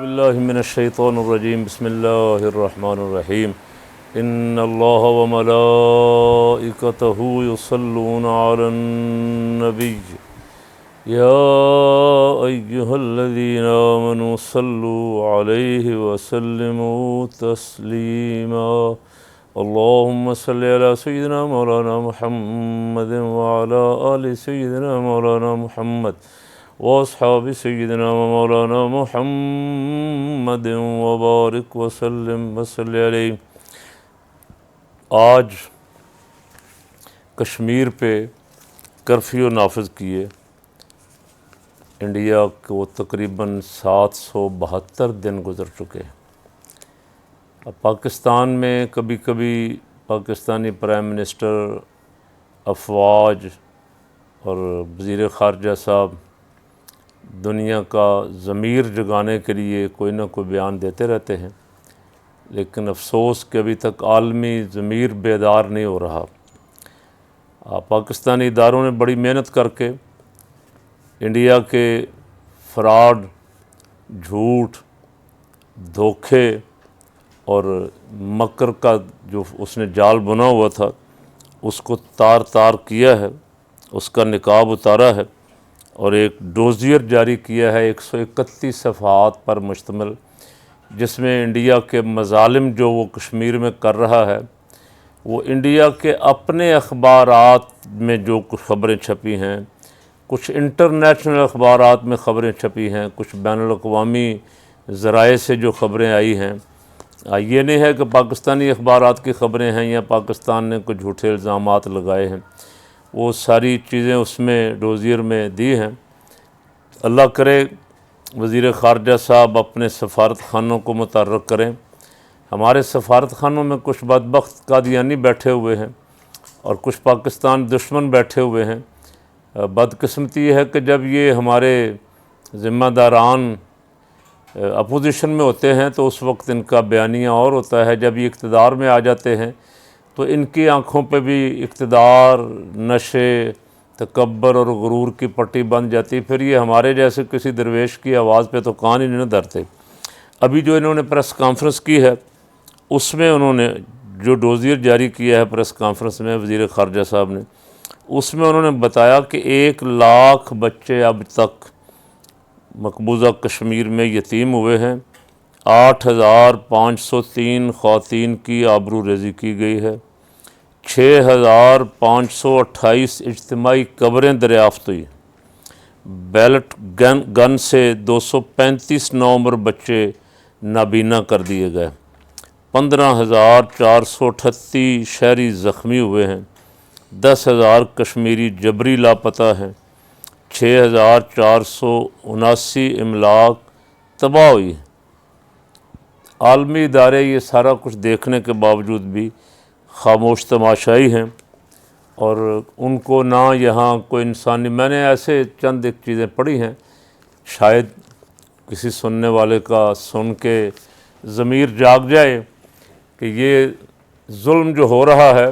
باللہ من الشیطان الرجیم بسم اللہ الرحمن الرحیم ان اللہ وملائکتہ یصلون علی النبی یا ایہا الذین آمنوا صلوا علیہ وسلموا تسلیما اللہم صلی علی سیدنا مولانا محمد وعلی آل سیدنا مولانا محمد واصحاب سیدنا مولانا محمد وبارک وسلم وصلی علیہ۔ آج کشمیر پہ کرفیو نافذ کیے، انڈیا کو تقریباً 772 دن گزر چکے ہیں۔ اب پاکستان میں کبھی کبھی پاکستانی پرائم منسٹر، افواج اور وزیر خارجہ صاحب دنیا کا ضمیر جگانے کے لیے کوئی نہ کوئی بیان دیتے رہتے ہیں، لیکن افسوس کہ ابھی تک عالمی ضمیر بیدار نہیں ہو رہا۔ پاکستانی اداروں نے بڑی محنت کر کے انڈیا کے فراڈ، جھوٹ، دھوکے اور مکر کا جو اس نے جال بنا ہوا تھا اس کو تار تار کیا ہے، اس کا نقاب اتارا ہے اور ایک ڈوزیر جاری کیا ہے 131 صفحات پر مشتمل، جس میں انڈیا کے مظالم جو وہ کشمیر میں کر رہا ہے، وہ انڈیا کے اپنے اخبارات میں جو کچھ خبریں چھپی ہیں، کچھ انٹرنیشنل اخبارات میں خبریں چھپی ہیں، کچھ بین الاقوامی ذرائع سے جو خبریں آئی ہیں، یہ نہیں ہے کہ پاکستانی اخبارات کی خبریں ہیں یا پاکستان نے کچھ جھوٹے الزامات لگائے ہیں، وہ ساری چیزیں اس میں ڈوزیر میں دی ہیں۔ اللہ کرے وزیر خارجہ صاحب اپنے سفارت خانوں کو متحرک کریں۔ ہمارے سفارت خانوں میں کچھ بدبخت قادیانی بیٹھے ہوئے ہیں اور کچھ پاکستان دشمن بیٹھے ہوئے ہیں۔ بدقسمتی یہ ہے کہ جب یہ ہمارے ذمہ داران اپوزیشن میں ہوتے ہیں تو اس وقت ان کا بیانیہ اور ہوتا ہے، جب یہ اقتدار میں آ جاتے ہیں تو ان کی آنکھوں پہ بھی اقتدار، نشے، تکبر اور غرور کی پٹی بن جاتی، پھر یہ ہمارے جیسے کسی درویش کی آواز پہ تو کان ہی نہیں دھرتے۔ ابھی جو انہوں نے پریس کانفرنس کی ہے اس میں انہوں نے جو ڈوزیر جاری کیا ہے پریس کانفرنس میں وزیر خارجہ صاحب نے، اس میں انہوں نے بتایا کہ 1 لاکھ بچے اب تک مقبوضہ کشمیر میں یتیم ہوئے ہیں، 8503 خواتین کی آبرو ریزی کی گئی ہے، 6528 اجتماعی قبریں دریافت ہوئی، بیلٹ گن سے 235 نوعمر بچے نابینا کر دیے گئے، 15438 شہری زخمی ہوئے ہیں، 10,000 کشمیری جبری لاپتہ ہیں، 6479 املاک تباہ ہوئی۔ عالمی ادارے یہ سارا کچھ دیکھنے کے باوجود بھی خاموش تماشائی ہیں اور ان کو نہ یہاں کوئی انسانی، میں نے ایسے چند ایک چیزیں پڑھی ہیں، شاید کسی سننے والے کا سن کے ضمیر جاگ جائے کہ یہ ظلم جو ہو رہا ہے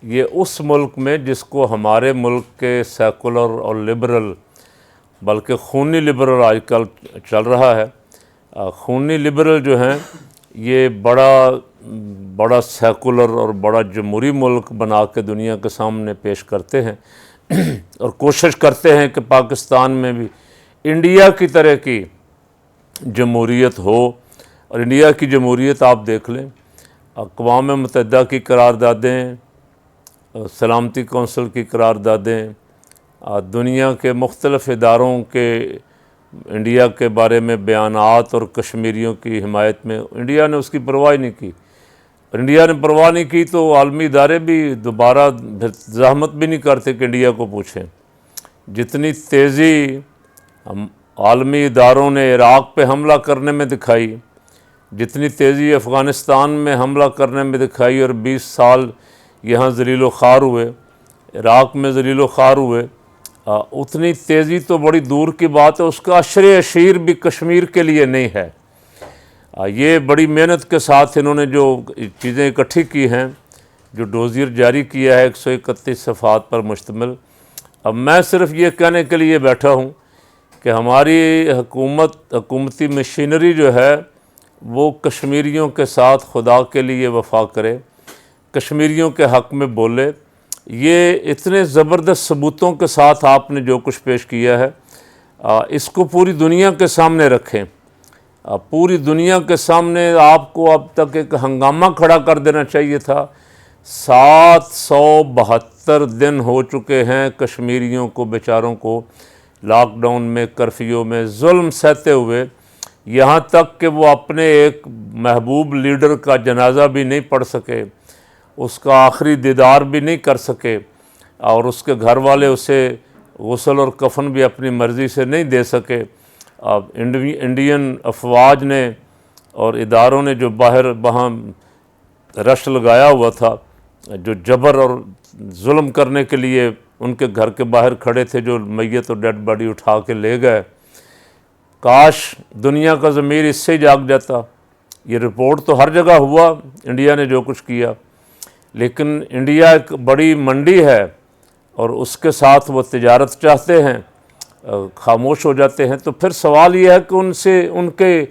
یہ اس ملک میں جس کو ہمارے ملک کے سیکولر اور لبرل، بلکہ خونی لبرل آج کل چل رہا ہے، خونی لبرل جو ہیں یہ بڑا سیکولر اور بڑا جمہوری ملک بنا کے دنیا کے سامنے پیش کرتے ہیں اور کوشش کرتے ہیں کہ پاکستان میں بھی انڈیا کی طرح کی جمہوریت ہو، اور انڈیا کی جمہوریت آپ دیکھ لیں، اقوام متحدہ کی قراردادیں، سلامتی کونسل کی قراردادیں، دنیا کے مختلف اداروں کے انڈیا کے بارے میں بیانات اور کشمیریوں کی حمایت میں انڈیا نے اس کی پرواہ نہیں کی، اور انڈیا نے پرواہ نہیں کی تو عالمی ادارے بھی دوبارہ زحمت بھی نہیں کرتے کہ انڈیا کو پوچھیں۔ جتنی تیزی عالمی اداروں نے عراق پہ حملہ کرنے میں دکھائی، جتنی تیزی افغانستان میں حملہ کرنے میں دکھائی اور 20 سال یہاں ذلیل و خوار ہوئے، عراق میں ذلیل و خوار ہوئے، اتنی تیزی تو بڑی دور کی بات ہے، اس کا عشر عشیر بھی کشمیر کے لیے نہیں ہے۔ یہ بڑی محنت کے ساتھ انہوں نے جو چیزیں اکٹھی کی ہیں، جو ڈوزیر جاری کیا ہے 131 صفحات پر مشتمل، اب میں صرف یہ کہنے کے لیے بیٹھا ہوں کہ ہماری حکومتی مشینری جو ہے وہ کشمیریوں کے ساتھ خدا کے لیے وفا کرے، کشمیریوں کے حق میں بولے۔ یہ اتنے زبردست ثبوتوں کے ساتھ آپ نے جو کچھ پیش کیا ہے اس کو پوری دنیا کے سامنے رکھیں۔ پوری دنیا کے سامنے آپ کو اب تک ایک ہنگامہ کھڑا کر دینا چاہیے تھا۔ 772 دن ہو چکے ہیں کشمیریوں کو بیچاروں کو لاک ڈاؤن میں، کرفیو میں ظلم سہتے ہوئے، یہاں تک کہ وہ اپنے ایک محبوب لیڈر کا جنازہ بھی نہیں پڑھ سکے، اس کا آخری دیدار بھی نہیں کر سکے، اور اس کے گھر والے اسے غسل اور کفن بھی اپنی مرضی سے نہیں دے سکے۔ اب انڈین افواج نے اور اداروں نے جو باہر وہاں رش لگایا ہوا تھا، جو جبر اور ظلم کرنے کے لیے ان کے گھر کے باہر کھڑے تھے، جو میت اور ڈیڈ باڈی اٹھا کے لے گئے، کاش دنیا کا ضمیر اس سے جاگ جاتا۔ یہ رپورٹ تو ہر جگہ ہوا انڈیا نے جو کچھ کیا، لیکن انڈیا ایک بڑی منڈی ہے اور اس کے ساتھ وہ تجارت چاہتے ہیں، خاموش ہو جاتے ہیں۔ تو پھر سوال یہ ہے کہ ان کے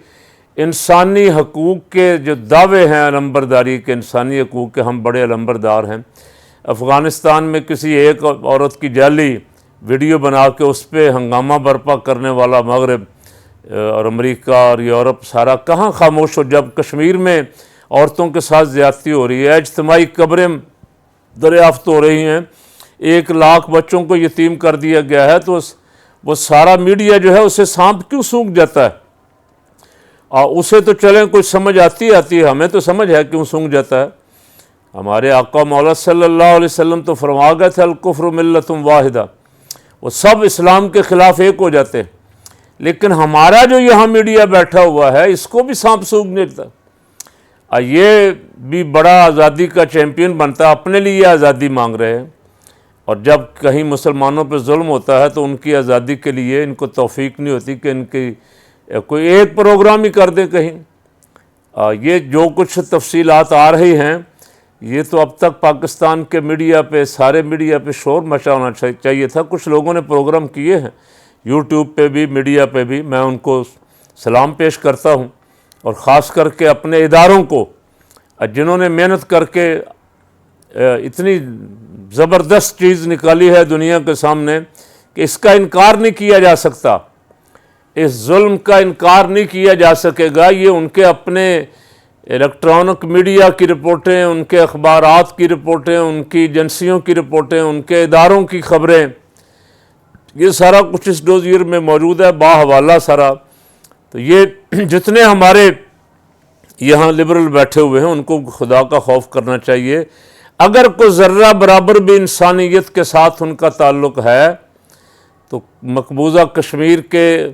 انسانی حقوق کے جو دعوے ہیں علمبرداری کے، انسانی حقوق کے ہم بڑے علمبردار ہیں۔ افغانستان میں کسی ایک عورت کی جعلی ویڈیو بنا کے اس پہ ہنگامہ برپا کرنے والا مغرب اور امریکہ اور یورپ سارا کہاں خاموش ہو، جب کشمیر میں عورتوں کے ساتھ زیادتی ہو رہی ہے، اجتماعی قبریں دریافت ہو رہی ہیں، 1 لاکھ بچوں کو یتیم کر دیا گیا ہے، تو وہ سارا میڈیا جو ہے اسے سانپ کیوں سونکھ جاتا ہے؟ اسے تو چلیں کوئی سمجھ آتی ہے، ہمیں تو سمجھ ہے کیوں سونکھ جاتا ہے۔ ہمارے آقا مولا صلی اللہ علیہ وسلم تو فرما گئے تھے الکفر ملت واحدہ، وہ سب اسلام کے خلاف ایک ہو جاتے ہیں، لیکن ہمارا جو یہاں میڈیا بیٹھا ہوا ہے اس کو بھی سانپ سونکھ دیتا ہے۔ یہ بھی بڑا آزادی کا چیمپئن بنتا ہے، اپنے لیے آزادی مانگ رہے ہیں، اور جب کہیں مسلمانوں پہ ظلم ہوتا ہے تو ان کی آزادی کے لیے ان کو توفیق نہیں ہوتی کہ ان کی کوئی ایک پروگرام ہی کر دیں کہیں۔ یہ جو کچھ تفصیلات آ رہی ہیں، یہ تو اب تک پاکستان کے میڈیا پہ، سارے میڈیا پہ شور مچا ہونا چاہیے تھا۔ کچھ لوگوں نے پروگرام کیے ہیں یوٹیوب پہ بھی، میڈیا پہ بھی، میں ان کو سلام پیش کرتا ہوں، اور خاص کر کے اپنے اداروں کو جنہوں نے محنت کر کے اتنی زبردست چیز نکالی ہے دنیا کے سامنے کہ اس کا انکار نہیں کیا جا سکتا، اس ظلم کا انکار نہیں کیا جا سکے گا۔ یہ ان کے اپنے الیکٹرانک میڈیا کی رپورٹیں، ان کے اخبارات کی رپورٹیں، ان کی ایجنسیوں کی رپورٹیں، ان کے اداروں کی خبریں، یہ سارا کچھ اس ڈوزیر میں موجود ہے باحوالہ سارا۔ تو یہ جتنے ہمارے یہاں لبرل بیٹھے ہوئے ہیں ان کو خدا کا خوف کرنا چاہیے۔ اگر کوئی ذرہ برابر بھی انسانیت کے ساتھ ان کا تعلق ہے تو مقبوضہ کشمیر کے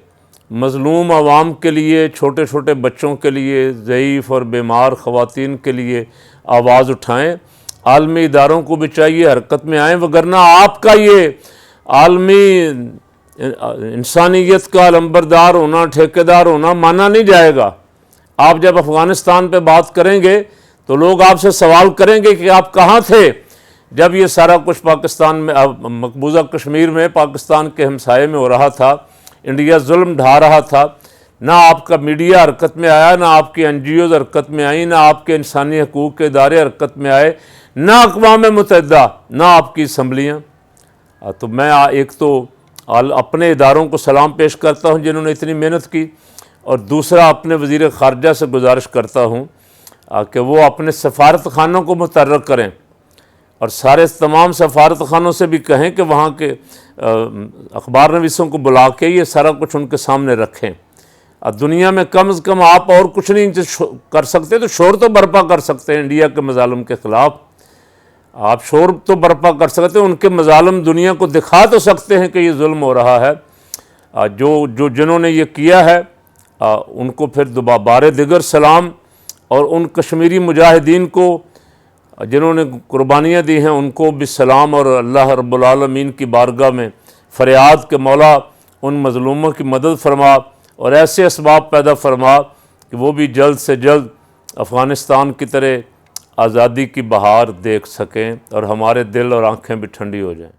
مظلوم عوام کے لیے، چھوٹے چھوٹے بچوں کے لیے، ضعیف اور بیمار خواتین کے لیے آواز اٹھائیں۔ عالمی اداروں کو بھی چاہیے حرکت میں آئیں، وگرنہ آپ کا یہ عالمی انسانیت کا علمبردار ہونا، ٹھیکیدار ہونا مانا نہیں جائے گا۔ آپ جب افغانستان پہ بات کریں گے تو لوگ آپ سے سوال کریں گے کہ آپ کہاں تھے جب یہ سارا کچھ پاکستان میں، مقبوضہ کشمیر میں، پاکستان کے ہمسائے میں ہو رہا تھا، انڈیا ظلم ڈھا رہا تھا۔ نہ آپ کا میڈیا حرکت میں آیا، نہ آپ کی NGOز حرکت میں آئیں، نہ آپ کے انسانی حقوق کے ادارے حرکت میں آئے، نہ اقوام متحدہ، نہ آپ کی اسمبلیاں۔ تو میں ایک تو اپنے اداروں کو سلام پیش کرتا ہوں جنہوں نے اتنی محنت کی، اور دوسرا اپنے وزیر خارجہ سے گزارش کرتا ہوں کہ وہ اپنے سفارت خانوں کو متحرک کریں، اور سارے تمام سفارت خانوں سے بھی کہیں کہ وہاں کے اخبار نویسوں کو بلا کے یہ سارا کچھ ان کے سامنے رکھیں۔ دنیا میں کم از کم آپ اور کچھ نہیں کر سکتے تو شور تو برپا کر سکتے ہیں انڈیا کے مظالم کے خلاف، آپ شور تو برپا کر سکتے ہیں، ان کے مظالم دنیا کو دکھا تو سکتے ہیں کہ یہ ظلم ہو رہا ہے۔ جنہوں نے یہ کیا ہے ان کو پھر بار دیگر سلام، اور ان کشمیری مجاہدین کو جنہوں نے قربانیاں دی ہیں ان کو بھی سلام، اور اللہ رب العالمین کی بارگاہ میں فریاد کہ مولا ان مظلوموں کی مدد فرما اور ایسے اسباب پیدا فرما کہ وہ بھی جلد سے جلد افغانستان کی طرح آزادی کی بہار دیکھ سکیں اور ہمارے دل اور آنکھیں بھی ٹھنڈی ہو جائیں۔